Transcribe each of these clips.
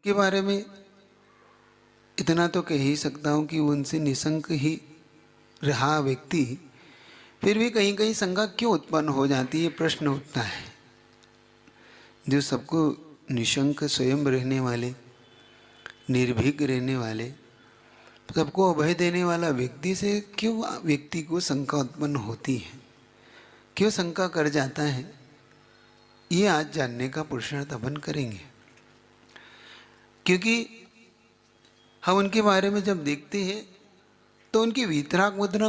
के बारे में इतना तो कह ही सकता हूँ कि उनसे निशंक ही रहा व्यक्ति, फिर भी कहीं कहीं शंका क्यों उत्पन्न हो जाती है, प्रश्न उठता है। जो सबको निशंक स्वयं रहने वाले, निर्भीक रहने वाले, सबको अभय देने वाला व्यक्ति से क्यों व्यक्ति को शंका उत्पन्न होती है, क्यों शंका कर जाता है, ये आज जानने का पुरुषार्थ अपन करेंगे। क्योंकि हम उनके बारे में जब देखते हैं तो उनकी वीतराग मुद्रा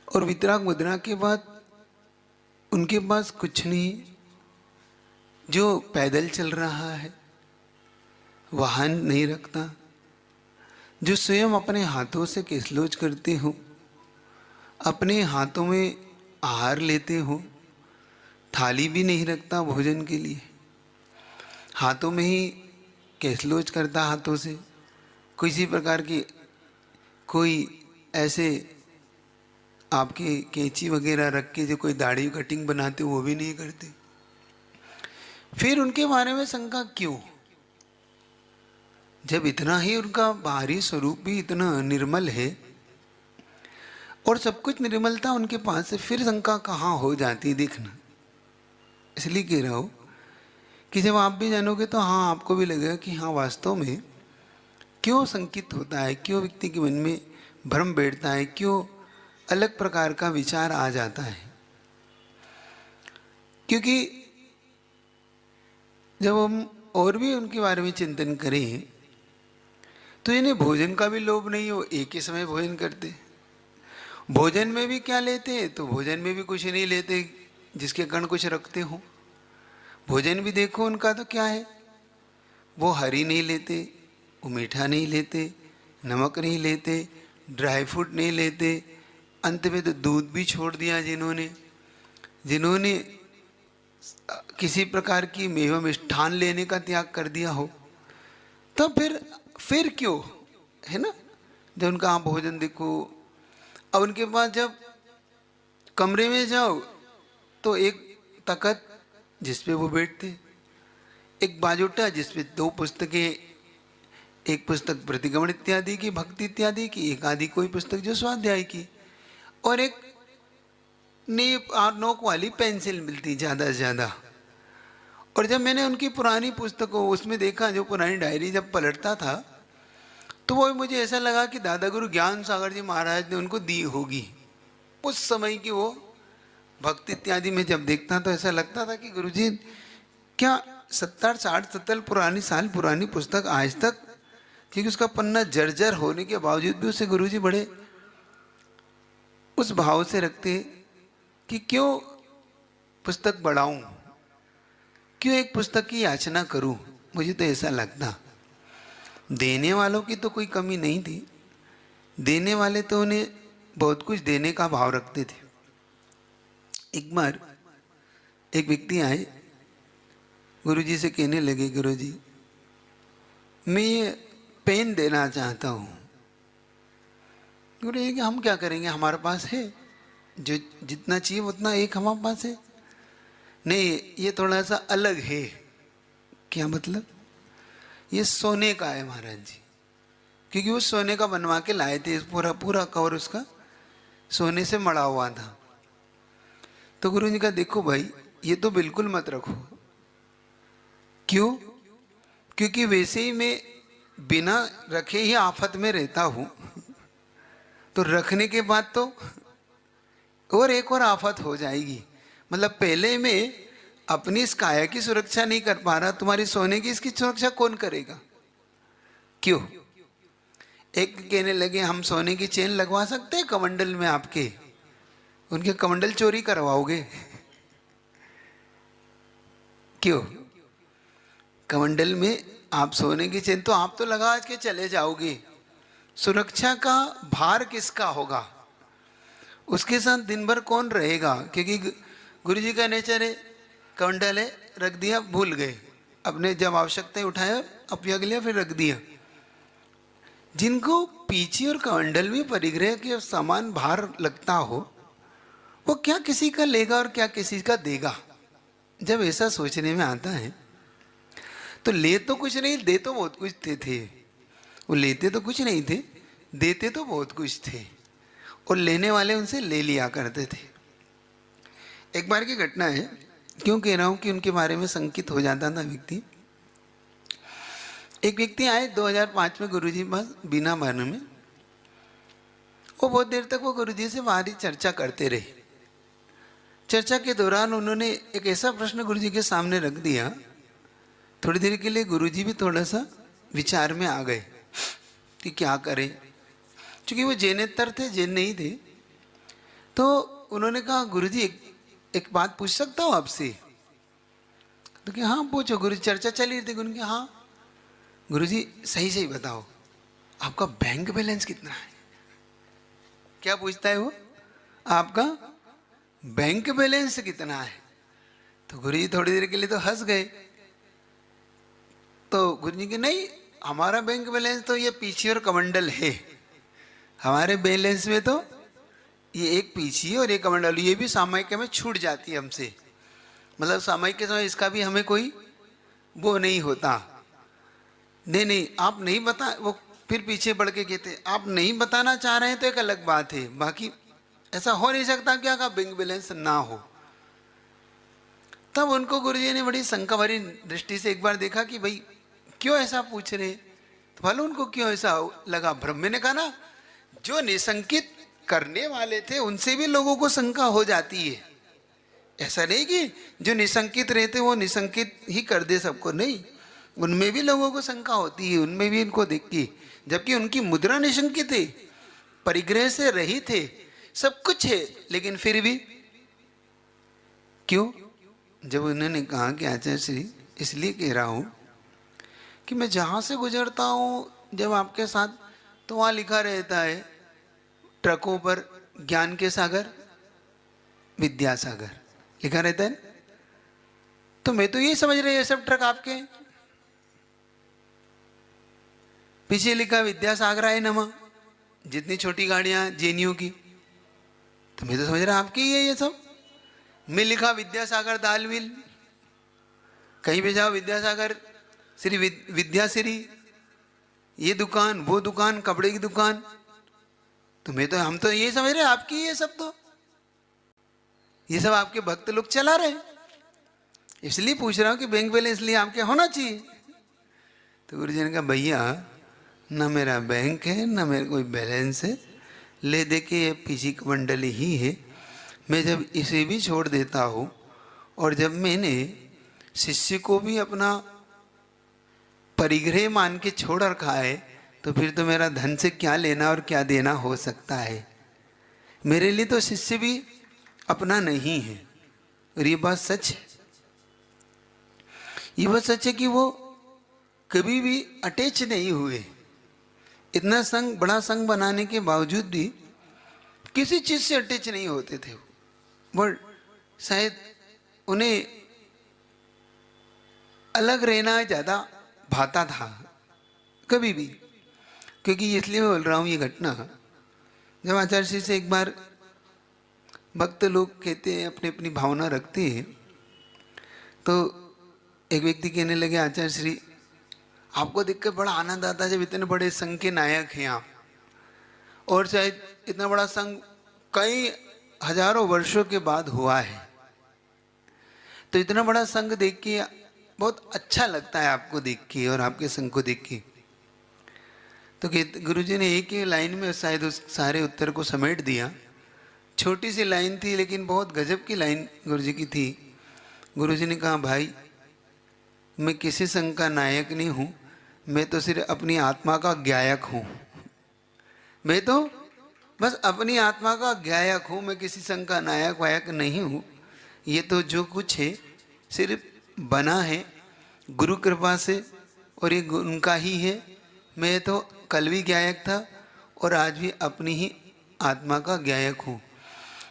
और वीतराग मुद्रा के बाद उनके पास कुछ नहीं, जो पैदल चल रहा है, वाहन नहीं रखता, जो स्वयं अपने हाथों से केसलोच करते हो, अपने हाथों में आहार लेते हो, थाली भी नहीं रखता भोजन के लिए, हाथों में ही केसलोच करता, हाथों से किसी प्रकार की कोई ऐसे आपके कैंची वगैरह रख के जो कोई दाढ़ी कटिंग बनाते वो भी नहीं करते। फिर उनके बारे में शंका क्यों, जब इतना ही उनका बाहरी स्वरूप भी इतना निर्मल है और सब कुछ निर्मलता उनके पास है, फिर शंका कहाँ हो जाती देखना। इसलिए कह रहा हूँ कि जब आप भी जानोगे तो हाँ, आपको भी लगेगा कि हाँ, वास्तव में क्यों संकित होता है, क्यों व्यक्ति के मन में भ्रम बैठता है, क्यों अलग प्रकार का विचार आ जाता है। क्योंकि जब हम और भी उनके बारे में चिंतन करें तो इन्हें भोजन का भी लोभ नहीं हो, एक ही समय भोजन करते। भोजन में भी क्या लेते, तो भोजन में भी कुछ नहीं लेते जिसके कण कुछ रखते हो। भोजन भी देखो उनका तो क्या है, वो हरी नहीं लेते, वो मीठा नहीं लेते, नमक नहीं लेते, ड्राई फ्रूट नहीं लेते, अंत में तो दूध भी छोड़ दिया जिन्होंने किसी प्रकार की मेवा मिष्ठान लेने का त्याग कर दिया हो। तो फिर क्यों, है ना। जब उनका आप भोजन देखो, अब उनके पास जब कमरे में जाओ तो एक तख्त जिस पे वो बैठते, एक बाजोटा जिस पे दो पुस्तकें, एक पुस्तक प्रतिगमन इत्यादि की, भक्ति इत्यादि की, एक आदि कोई पुस्तक जो स्वाध्याय की, और एक नोक वाली पेंसिल मिलती ज़्यादा से ज़्यादा। और जब मैंने उनकी पुरानी पुस्तकों उसमें देखा, जो पुरानी डायरी जब पलटता था, तो वो मुझे ऐसा लगा कि दादा गुरु ज्ञान सागर जी महाराज ने उनको दी होगी उस समय की। वो भक्ति इत्यादि में जब देखता तो ऐसा लगता था कि गुरुजी क्या 70-60 साल पुरानी पुस्तक आज तक, क्योंकि उसका पन्ना जर्जर होने के बावजूद भी उसे गुरुजी बड़े उस भाव से रखते कि क्यों पुस्तक बढ़ाऊं, क्यों एक पुस्तक की याचना करूं। मुझे तो ऐसा लगता, देने वालों की तो कोई कमी नहीं थी, देने वाले तो उन्हें बहुत कुछ देने का भाव रखते थे। एक बार एक व्यक्ति आए, गुरुजी से कहने लगे, गुरुजी मैं ये पेन देना चाहता हूँ। गुरुजी कि हम क्या करेंगे, हमारे पास है, जो जितना चाहिए उतना एक हमारे पास है। नहीं, ये थोड़ा सा अलग है। क्या मतलब, ये सोने का है महाराज जी, क्योंकि वो सोने का बनवा के लाए थे, पूरा पूरा कवर उसका सोने से मड़ा हुआ था। तो गुरु जी का, देखो भाई ये तो बिल्कुल मत रखो। क्यों, क्योंकि वैसे ही मैं बिना रखे ही आफत में रहता हूं, तो रखने के बाद तो और एक और आफत हो जाएगी। मतलब पहले मैं अपनी इस काया की सुरक्षा नहीं कर पा रहा, तुम्हारी सोने की इसकी सुरक्षा कौन करेगा। क्यों, एक कहने लगे हम सोने की चेन लगवा सकते हैं कमंडल में आपके, उनके कमंडल चोरी करवाओगे। क्यों, कमंडल में आप सोने की चेन तो आप तो लगा के चले जाओगे, सुरक्षा का भार किसका होगा, उसके साथ दिन भर कौन रहेगा। क्योंकि गुरुजी का नेचर है, कमंडल है, रख दिया, भूल गए, अपने जब आवश्यकता उठाया उपयोग लिया, फिर रख दिया। जिनको पीछे और कमंडल में परिग्रह के समान भार लगता हो, वो क्या किसी का लेगा और क्या किसी का देगा। जब ऐसा सोचने में आता है तो ले तो कुछ नहीं, दे तो बहुत कुछ थे। वो लेते तो कुछ नहीं थे, देते तो बहुत कुछ थे, और लेने वाले उनसे ले लिया करते थे। एक बार की घटना है, क्यों कह रहा हूं कि उनके बारे में संकित हो जाता था व्यक्ति। एक व्यक्ति आए 2005 में गुरुजी के पास बिना बहाने में। वो बहुत देर तक वो गुरुजी से बाहरी चर्चा करते रहे। चर्चा के दौरान उन्होंने एक ऐसा प्रश्न गुरुजी के सामने रख दिया, थोड़ी देर के लिए गुरुजी भी थोड़ा सा विचार में आ गए कि क्या करें। क्योंकि वो जैनेतर थे, जैन नहीं थे। तो उन्होंने कहा, गुरुजी एक बात पूछ सकता हूँ आपसे? तो कि हाँ पूछो गुरुजी। चर्चा चली रही थी। उनके हाँ गुरुजी सही सही बताओ, आपका बैंक बैलेंस कितना है? क्या पूछता है वो? आपका बैंक बैलेंस कितना है? तो गुरुजी थोड़ी देर के लिए तो हंस गए। तो गुरुजी के नहीं, हमारा बैंक बैलेंस तो ये पीछी और कमंडल है। हमारे बैलेंस में तो ये एक पीछी और एक कमंडल, ये भी सामायिक में छूट जाती है हमसे। मतलब सामायिक के समय इसका भी हमें कोई वो नहीं होता। नहीं आप नहीं बता, वो फिर पीछे बढ़ के कहते आप नहीं बताना चाह रहे हैं तो एक अलग बात है, बाकी ऐसा हो नहीं सकता क्या का बैंक बैलेंस ना हो। तब उनको गुरुजी ने बड़ी शंका भरी दृष्टि से एक बार देखा कि भाई क्यों ऐसा पूछ रहे। तो बोलो उनको क्यों ऐसा लगा भ्रम। मैंने कहा ना, जो निशंकित करने वाले थे उनसे भी लोगों को शंका हो जाती है। ऐसा नहीं कि जो निशंकित रहते वो निशंकित ही कर दे सबको, नहीं, उनमें भी लोगों को शंका होती है, उनमें भी इनको देखती। जबकि उनकी मुद्रा निशंकित है, परिग्रह से रहित है, सब कुछ है, लेकिन फिर भी क्यों? जब उन्होंने कहा कि आचार्य श्री इसलिए कह रहा हूं कि मैं जहां से गुजरता हूं जब आपके साथ, तो वहां लिखा रहता है ट्रकों पर ज्ञान के सागर, विद्यासागर लिखा रहता है। तो मैं तो ये समझ रही है सब ट्रक आपके हैं। पीछे लिखा विद्यासागराय नमः, जितनी छोटी गाड़ियां जेनियों की, तो मैं तो समझ रहा आपकी ही है ये सब। मैं लिखा विद्यासागर दाल मिल, कहीं भी जाओ विद्यासागर श्री विद्याश्री, ये दुकान वो दुकान, कपड़े की दुकान, तो मैं तो हम तो ये समझ रहे आपकी ही है सब। तो ये सब आपके भक्त लोग चला रहे, इसलिए पूछ रहा हूं कि बैंक बैलेंस इसलिए आपके होना चाहिए। तो गुरुजी ने कहा भैया ना मेरा बैंक है ना मेरा कोई बैलेंस है, ले दे के ये पीछी कमंडली ही है। मैं जब इसे भी छोड़ देता हूँ और जब मैंने शिष्य को भी अपना परिग्रह मान के छोड़ रखा है, तो फिर तो मेरा धन से क्या लेना और क्या देना हो सकता है। मेरे लिए तो शिष्य भी अपना नहीं है। और ये बात सच है, ये बात सच है कि वो कभी भी अटैच नहीं हुए। इतना संग, बड़ा संग बनाने के बावजूद भी किसी चीज से अटैच नहीं होते थे वो। शायद उन्हें अलग रहना ज्यादा भाता था कभी भी। क्योंकि इसलिए मैं बोल रहा हूं ये घटना, जब आचार्य श्री से एक बार भक्त लोग कहते हैं अपनी अपनी भावना रखते हैं, तो एक व्यक्ति कहने लगे आचार्य श्री आपको देखकर बड़ा आनंद आता है जब इतने बड़े संघ के नायक हैं आप, और शायद इतना बड़ा संघ कई हजारों वर्षों के बाद हुआ है, तो इतना बड़ा संघ देख के बहुत अच्छा लगता है आपको देख के और आपके संघ को देख के। तो गुरुजी ने एक ही लाइन में शायद उस सारे उत्तर को समेट दिया। छोटी सी लाइन थी लेकिन बहुत गजब की लाइन गुरुजी की थी। गुरुजी ने कहा भाई मैं किसी संघ का नायक नहीं हूँ, मैं तो सिर्फ अपनी आत्मा का गायक हूँ। मैं तो बस अपनी आत्मा का गायक हूँ, मैं किसी संघ का नायक वायक नहीं हूँ। ये तो जो कुछ है सिर्फ बना है गुरु कृपा से और ये उनका ही है। मैं तो कल भी गायक था और आज भी अपनी ही आत्मा का गायक हूँ।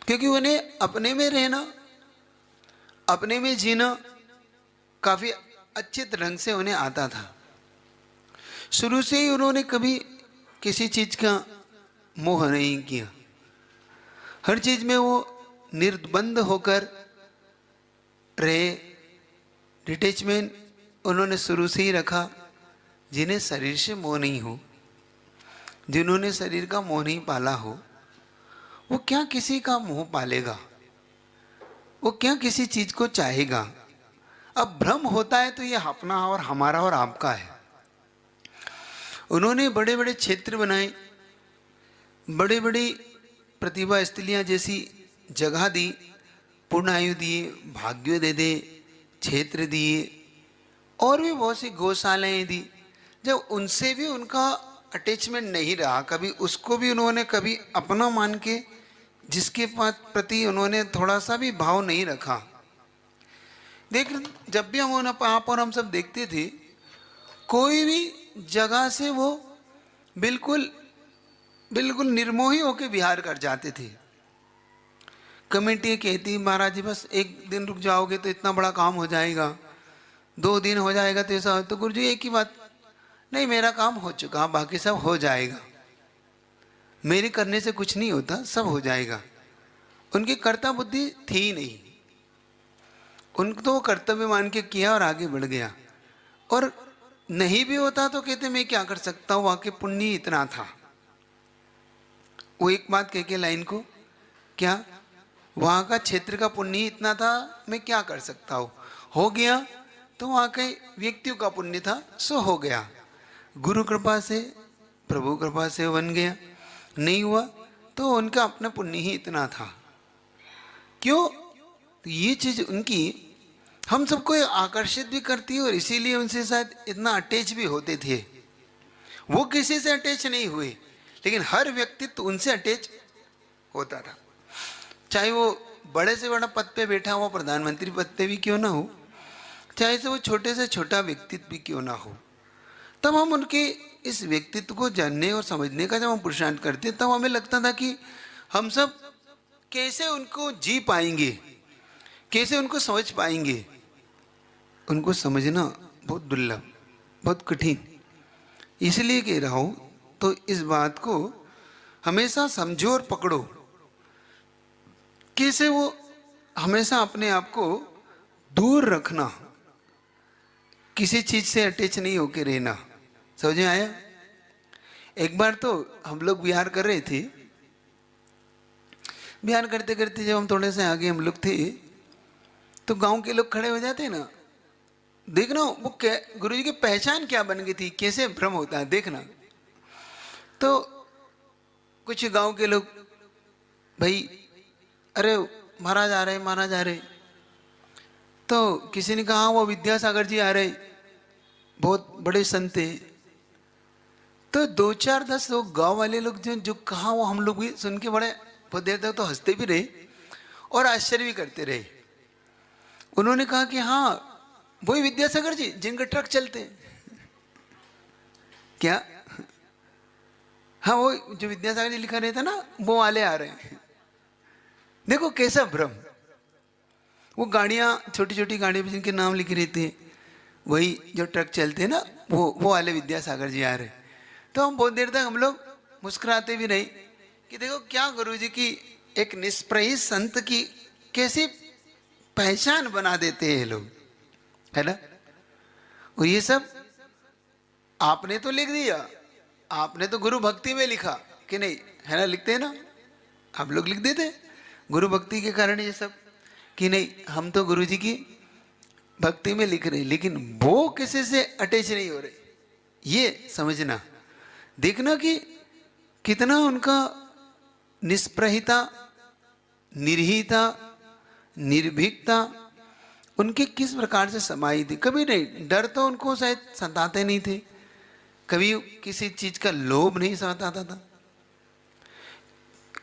क्योंकि उन्हें अपने में रहना, अपने में जीना काफ़ी अच्छे ढंग से उन्हें आता था। शुरू से ही उन्होंने कभी किसी चीज़ का मोह नहीं किया। हर चीज़ में वो निर्बंध होकर रहे, डिटैचमेंट उन्होंने शुरू से ही रखा, जिन्हें शरीर से मोह नहीं हो, जिन्होंने शरीर का मोह नहीं पाला हो, वो क्या किसी का मोह पालेगा, वो क्या किसी चीज को चाहेगा। अब भ्रम होता है तो ये अपना और हमारा और आपका है। उन्होंने बड़े बड़े क्षेत्र बनाए, बड़े बड़ी प्रतिभा स्त्रियां जैसी जगह दी, पूर्ण आयु दिए, भाग्य दे दे, क्षेत्र दिए, और भी बहुत सी गौशालाएं दी। जब उनसे भी उनका अटैचमेंट नहीं रहा, कभी उसको भी उन्होंने कभी अपना मान के, जिसके प्रति उन्होंने थोड़ा सा भी भाव नहीं रखा। देख, जब भी हम आप और हम सब देखते थे, कोई भी जगह से वो बिल्कुल बिल्कुल निर्मोही होकर विहार कर जाते थे। कमेटी कहती, महाराज जी बस एक दिन रुक जाओगे तो इतना बड़ा काम हो जाएगा, 2 दिन हो जाएगा तो ऐसा। तो गुरु जी एक ही बात, नहीं मेरा काम हो चुका, बाकी सब हो जाएगा, मेरे करने से कुछ नहीं होता, सब हो जाएगा। उनकी कर्ता बुद्धि थी ही नहीं, उनको तो वो कर्तव्य मान के किया और आगे बढ़ गया। और नहीं भी होता तो कहते मैं क्या कर सकता हूँ, वहां के पुण्य इतना था। वो एक बात कह के लाइन को, क्या वहां का क्षेत्र का पुण्य इतना था, मैं क्या कर सकता हूँ, हो गया तो वहां के व्यक्तियों का पुण्य था, सो हो गया। गुरु कृपा से, प्रभु कृपा से बन गया, नहीं हुआ तो उनका अपना पुण्य ही इतना था। क्यों? तो ये चीज उनकी हम सबको आकर्षित भी करती है, और इसीलिए उनसे शायद इतना अटैच भी होते थे। वो किसी से अटैच नहीं हुए, लेकिन हर व्यक्ति तो उनसे अटैच होता था, चाहे वो बड़े से बड़ा पद पे बैठा हुआ, प्रधानमंत्री पद पे भी क्यों ना हो, चाहे से वो छोटे से छोटा व्यक्तित्व भी क्यों ना हो। तब हम उनके इस व्यक्तित्व को जानने और समझने का जब हम पुरुषार्थ करते, तब हमें लगता था कि हम सब कैसे उनको जी पाएंगे, कैसे उनको समझ पाएंगे। उनको समझना बहुत दुर्लभ, बहुत कठिन, इसलिए कह रहा हूं। तो इस बात को हमेशा समझो और पकड़ो, कैसे वो हमेशा अपने आप को दूर रखना, किसी चीज से अटैच नहीं होके रहना। समझ में आया? एक बार तो हम लोग बिहार कर रहे थे, बिहार करते करते जब हम थोड़े से आगे हम लोग थे, तो गांव के लोग खड़े हो जाते ना, देखना वो गुरु जी की पहचान क्या बन गई थी, कैसे भ्रम होता है देखना। तो कुछ गांव के लोग, भाई अरे महाराज आ रहे, महाराज आ रहे। तो किसी ने कहा वो विद्यासागर जी आ रहे, बहुत बड़े संत हैं। तो 2-4-10 लोग गांव वाले लोग जो कहा, वो हम लोग भी सुन के बड़े बहुत देर तक तो हंसते भी रहे और आश्चर्य भी करते रहे। उन्होंने कहा कि हाँ वही विद्यासागर जी जिनके ट्रक चलते हैं। क्या? हाँ वो जो विद्यासागर जी लिखा रहता ना, वो वाले आ रहे हैं। देखो कैसा भ्रम। वो गाड़ियां, छोटी छोटी गाड़ियां जिनके नाम लिखे रहते हैं, वही जो ट्रक चलते हैं ना, वो वाले विद्यासागर जी आ रहे। तो हम बहुत देर तक हम लोग मुस्कुराते भी रहे कि देखो क्या गुरु जी की एक निष्प्रही संत की कैसी पहचान बना देते हैं लोग, है ना। और ये सब आपने तो लिख दिया, आपने तो गुरु भक्ति में लिखा कि नहीं, है ना, लिखते हैं ना, आप लोग लिख देते गुरु भक्ति के कारण ये सब, कि नहीं हम तो गुरु जी की भक्ति में लिख रहे, लेकिन वो किसी से अटैच नहीं हो रहे। ये समझना, देखना कि कितना उनका निष्प्रहिता, निर्हीता, निर्भीकता उनके किस प्रकार से समाई थी। कभी नहीं, डर तो उनको शायद सताते नहीं थे, कभी किसी चीज का लोभ नहीं सताता था,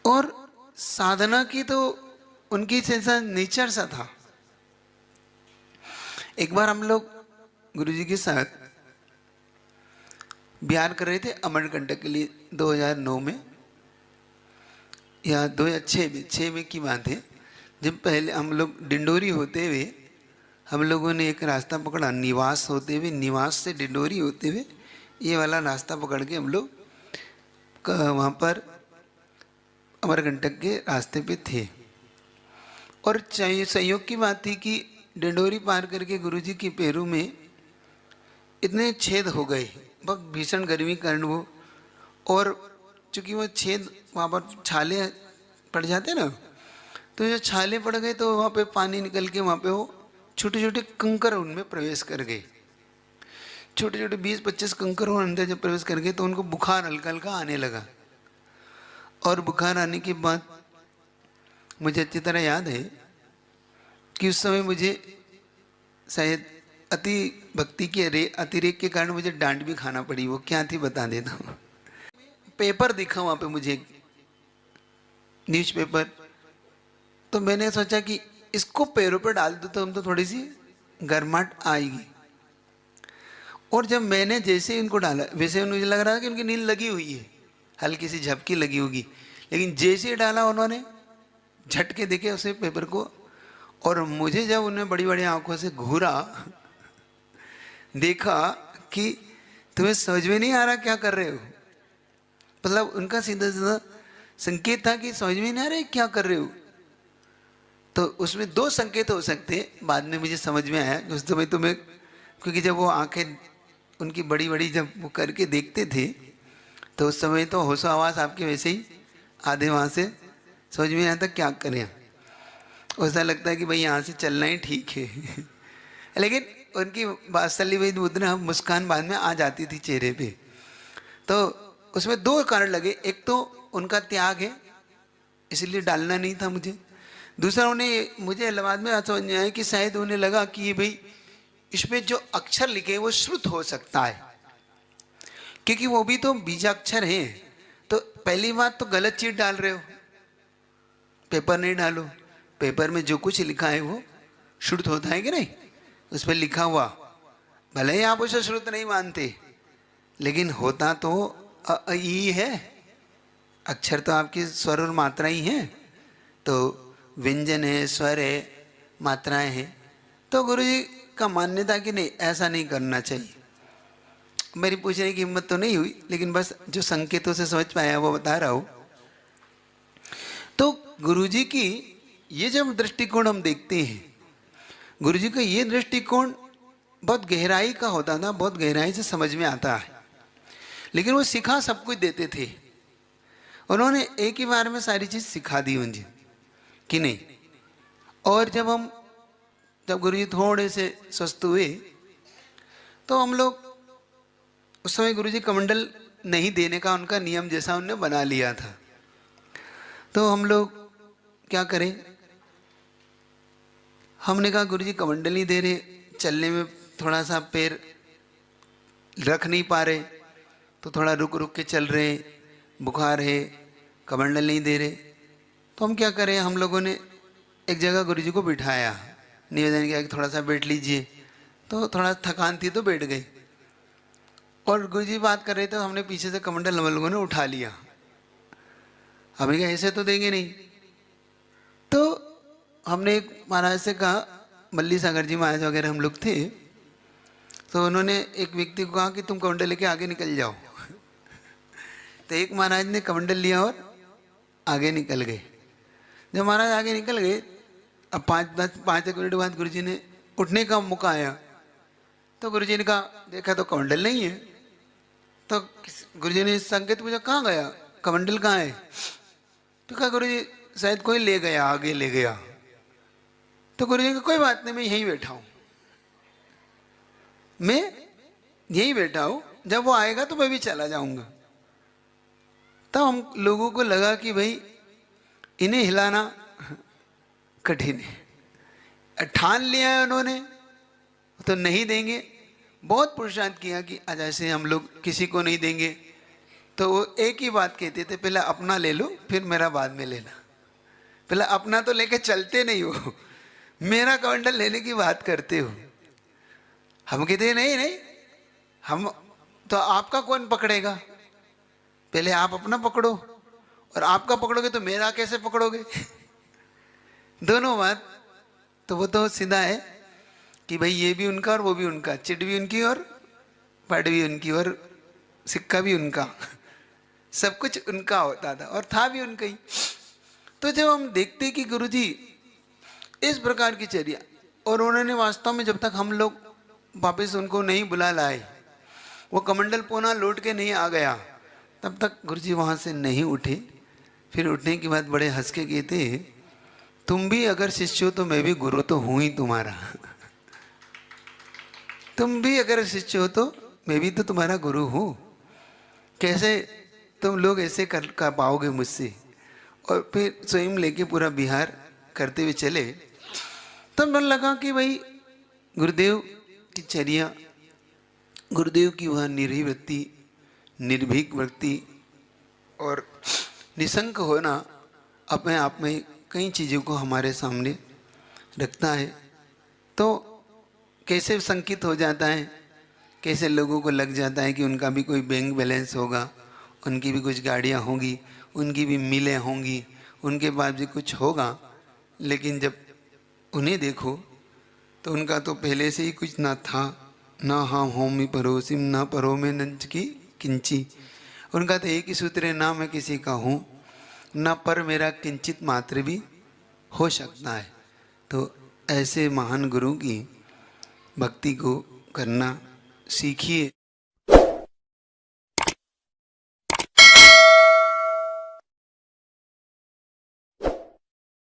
और साधना की तो उनकी जैसा नेचर सा था। एक बार हम लोग गुरुजी के साथ बिहार कर रहे थे अमरकंटक के लिए, 2009 में या 2006 में की बात है, जब पहले हम लोग डिंडोरी होते हुए हम लोगों ने एक रास्ता पकड़ा, निवास होते हुए, निवास से डिंडोरी होते हुए ये वाला रास्ता पकड़ के हम लोग वहाँ पर अमरकंटक के रास्ते पे थे। और संयोग की बात थी कि डिंडोरी पार करके गुरुजी के पैरों में इतने छेद हो गए, बहुत भीषण गर्मी कारण वो, और चूंकि वो छेद वहाँ पर छाले पड़ जाते हैं ना, तो जो छाले पड़ गए तो वहाँ पे पानी निकल के वहाँ पे वो छोटे छोटे कंकर उनमें प्रवेश कर गए। छोटे छोटे 20-25 कंकर वो अंदर जब प्रवेश कर गए तो उनको बुखार हल्का हल्का आने लगा। और बुखार आने के बाद मुझे अच्छी तरह याद है कि उस समय मुझे शायद अति भक्ति के अतिरेक के कारण मुझे डांट भी खाना पड़ी। वो क्या थी बता देता हूँ। पेपर दिखा वहाँ पे मुझे, न्यूज़पेपर, तो मैंने सोचा कि इसको पैरों पर डाल दो तो हम तो थोड़ी सी गर्माहट आएगी। और जब मैंने जैसे इनको डाला, वैसे मुझे लग रहा था कि उनकी नींद लगी हुई है, हल्की सी झपकी लगी होगी, लेकिन जैसे ही डाला उन्होंने झटके देखे उसे पेपर को, और मुझे जब उन्हें बड़ी बड़ी आंखों से घूरा, देखा कि तुम्हें समझ में नहीं आ रहा क्या कर रहे हो। मतलब उनका सीधा सीधा संकेत था कि समझ में नहीं आ रहा क्या कर रहे हो। तो उसमें 2 संकेत हो सकते हैं, बाद में मुझे समझ में आया कि उस समय तो मैं, क्योंकि जब वो आंखें उनकी बड़ी बड़ी जब वो करके देखते थे तो उस समय तो होशो आवास आपके वैसे ही आधे वहाँ से समझ में नहीं आता क्या करें। ऐसा लगता है कि भाई यहाँ से चलना ही ठीक है लेकिन उनकी वात्सल्य हुई मुद्रा मुस्कान बाद में आ जाती थी चेहरे पे। तो उसमें 2 कारण लगे, एक तो उनका त्याग है इसलिए डालना नहीं था मुझे, दूसरा उन्हें मुझे बाद में समझ में आया कि शायद उन्हें लगा कि ये भाई इसमें जो अक्षर लिखे वो श्रुत हो सकता है, क्योंकि वो भी तो बीजाक्षर हैं। तो पहली बात तो गलत चीज डाल रहे हो, पेपर नहीं डालो, पेपर में जो कुछ लिखा है वो श्रुत होता है कि नहीं, उस पर लिखा हुआ, भले ही आप उसे श्रुत नहीं मानते लेकिन होता तो अ ई है, अक्षर तो आपकी स्वर और मात्रा ही है, तो व्यंजन है, स्वर है, मात्राएं हैं। तो गुरुजी का मान्यता कि नहीं ऐसा नहीं करना चाहिए। मेरी पूछने की हिम्मत तो नहीं हुई, लेकिन बस जो संकेतों से समझ पाया वो बता रहा हूँ। तो गुरुजी की ये जब दृष्टिकोण हम देखते हैं, गुरुजी का ये दृष्टिकोण बहुत गहराई का होता था, बहुत गहराई से समझ में आता है, लेकिन वो सिखा सब कुछ देते थे। उन्होंने एक ही बार में सारी चीज सिखा दी मुझे कि नहीं। और जब गुरुजी थोड़े से स्वस्थ हुए तो हम लोग, उस समय गुरुजी कमंडल नहीं देने का उनका नियम जैसा उन्होंने बना लिया था, तो हम लोग क्या करें, हमने कहा गुरुजी कमंडल नहीं दे रहे, चलने में थोड़ा सा पैर रख नहीं पा रहे, तो थोड़ा रुक रुक के चल रहे, बुखार है, कमंडल नहीं दे रहे, तो हम क्या करें, हम लोगों ने एक जगह गुरुजी को बिठाया, निवेदन किया कि थोड़ा सा बैठ लीजिए, तो थोड़ा थकान थी तो बैठ गए। और गुरुजी बात कर रहे थे, हमने पीछे से कमंडल हम लोगों ने उठा लिया। हमने कहा ऐसे तो देंगे नहीं, तो हमने एक महाराज से कहा, मल्ली सागर जी महाराज वगैरह हम लोग थे, तो उन्होंने एक व्यक्ति को कहा कि तुम कमंडल लेके आगे निकल जाओ तो एक महाराज ने कमंडल लिया और आगे निकल गए। जब महाराज आगे निकल गए, अब 5 मिनट बाद गुरुजी ने उठने का मौका आया, तो गुरुजी ने कहा देखा तो कमंडल नहीं है। तो गुरुजी ने संकेत पूछा कहाँ गया, कमंडल कहाँ है, तो कहा गुरुजी शायद कोई ले गया, आगे ले गया। तो गुरुजी ने कोई बात नहीं, मैं यहीं बैठा हूँ, मैं यहीं बैठा हूँ, जब वो आएगा तो मैं भी चला जाऊंगा। तब हम लोगों को लगा कि भाई इन्हें हिलाना कठिन है, ठान लिया है उन्होंने तो नहीं देंगे। बहुत पुरुषार्थ किया कि आज ऐसे हम लोग किसी को नहीं देंगे, तो वो एक ही बात कहते थे, पहले अपना ले लो फिर मेरा बाद में लेना। पहले अपना तो लेके चलते नहीं हो, मेरा कमंडल लेने की बात करते हो। हम कहते नहीं नहीं, हम तो आपका कौन पकड़ेगा, पहले आप अपना पकड़ो, और आपका पकड़ोगे तो मेरा कैसे पकड़ोगे दोनों बात। तो वो तो सीधा है कि भाई ये भी उनका और वो भी उनका, चिट भी उनकी और पट भी उनकी और सिक्का भी उनका सब कुछ उनका होता था और था भी उनका ही। तो जब हम देखते कि गुरुजी इस प्रकार की चर्या, और उन्होंने वास्तव में जब तक हम लोग वापस उनको नहीं बुला लाए, वो कमंडल पुनः लौट के नहीं आ गया, तब तक गुरुजी वहाँ से नहीं उठे। फिर उठने के बाद बड़े हंस के कहते, तुम भी अगर शिष्य हो तो मैं भी गुरु तो हूँ ही तुम्हारा। तुम भी अगर शिष्य हो तो मैं भी तो तुम्हारा गुरु हूँ। कैसे तुम लोग ऐसे कर पाओगे मुझसे? और फिर स्वयं लेके पूरा विहार करते हुए चले। तब मन लगा कि भाई गुरुदेव की चर्या, गुरुदेव की वह निर्भीक वृत्ति, निर्भीक वृत्ति और निशंक होना अपने आप में कई चीज़ों को हमारे सामने रखता है। तो कैसे संकित हो जाता है, कैसे लोगों को लग जाता है कि उनका भी कोई बैंक बैलेंस होगा, उनकी भी कुछ गाड़ियाँ होंगी, उनकी भी मिलें होंगी, उनके पास भी कुछ होगा। लेकिन जब उन्हें देखो तो उनका तो पहले से ही कुछ ना था, ना हाँ होमी परोसिम ना परो में नंच की किंची। उनका तो एक ही सूत्र है, ना मैं किसी का हूँ ना पर मेरा किंचित मात्र भी हो सकता है। तो ऐसे महान गुरु की भक्ति को करना सीखिए।